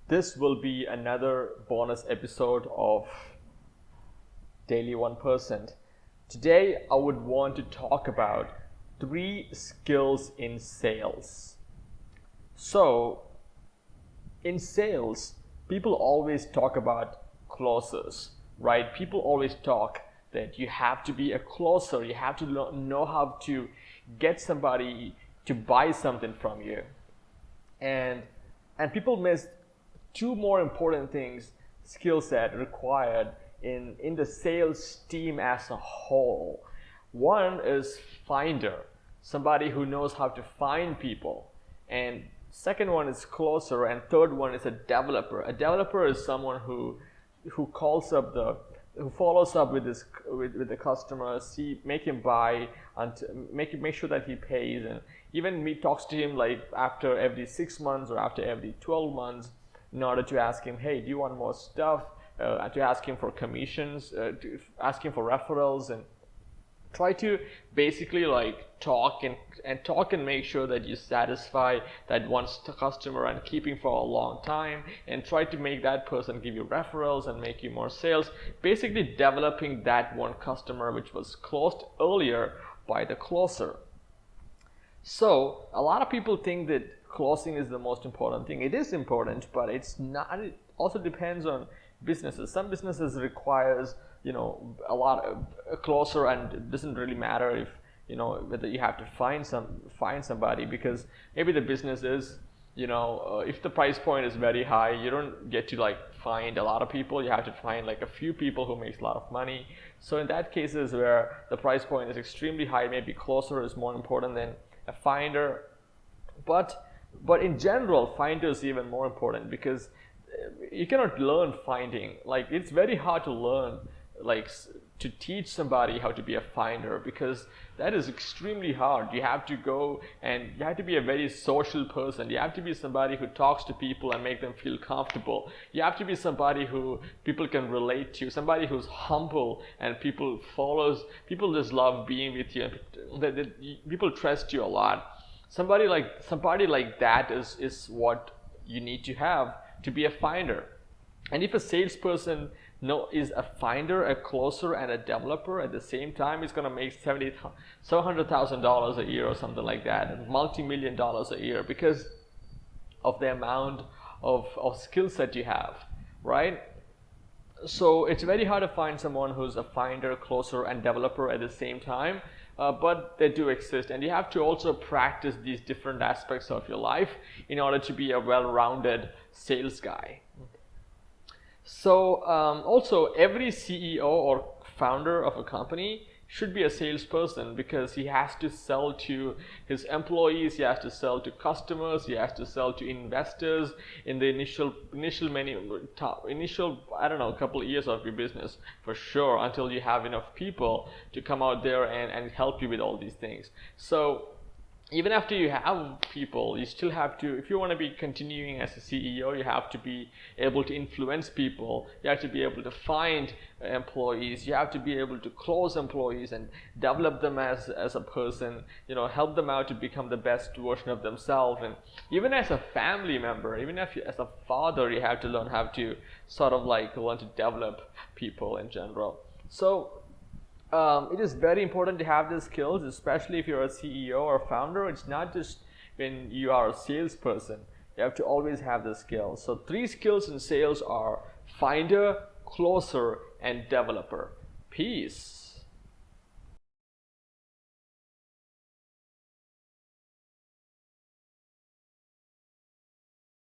This will be another bonus episode of Daily 1%. Today, I would want to talk about 3 skills in sales. So, in sales, people always talk about closers, right? People always talk that you have to be a closer, you have to know how to get somebody to buy something from you. And people miss 2 more important things, skill set required in the sales team as a whole. One is finder, somebody who knows how to find people. And second one is closer, and third one is a developer. A developer is someone who follows up with the customer, make him buy, and make sure that he pays, and even talks to him like after every 6 months or after every 12 months, in order to ask him, hey, do you want more stuff? To ask him for commissions, to ask him for referrals, and try to basically like talk and make sure that you satisfy that one customer and keep him for a long time, and try to make that person give you referrals and make you more sales, basically developing that one customer which was closed earlier by the closer. So a lot of people think that closing is the most important thing. It is important, but it's not. It also depends on businesses. Some businesses requires a lot of a closer, and it doesn't really matter if whether you have to find somebody, because maybe the business is if the price point is very high, you don't get to like find a lot of people. You have to find like a few people who makes a lot of money. So in that cases where the price point is extremely high, maybe closer is more important than a finder. But in general, finder is even more important, because you cannot learn finding. Like, it's very hard to learn, like, to teach somebody how to be a finder, because that is extremely hard. You have to go and you have to be a very social person. You have to be somebody who talks to people and make them feel comfortable. You have to be somebody who people can relate to, somebody who's humble and people just love being with you, and people trust you a lot. Somebody like that is what you need to have to be a finder. And if a salesperson is a finder, a closer, and a developer at the same time, is going to make $700,000 a year or something like that, and multi-million dollars a year, because of the amount of skill set you have, right? So it's very hard to find someone who's a finder, closer, and developer at the same time. But they do exist, and you have to also practice these different aspects of your life in order to be a well-rounded sales guy. So also, every CEO or founder of a company should be a salesperson, because he has to sell to his employees, he has to sell to customers, he has to sell to investors in the initial couple of years of your business, for sure, until you have enough people to come out there and help you with all these things. So even after you have people, you still have to, if you want to be continuing as a CEO, you have to be able to influence people. You have to be able to find employees. You have to be able to close employees and develop them as a person, help them out to become the best version of themselves. And even as a family member, even if as a father, you have to learn how to sort of like learn to develop people in general. So it is very important to have these skills, especially if you're a CEO or founder. It's not just when you are a salesperson. You have to always have the skills. So 3 skills in sales are finder, closer, and developer. Peace.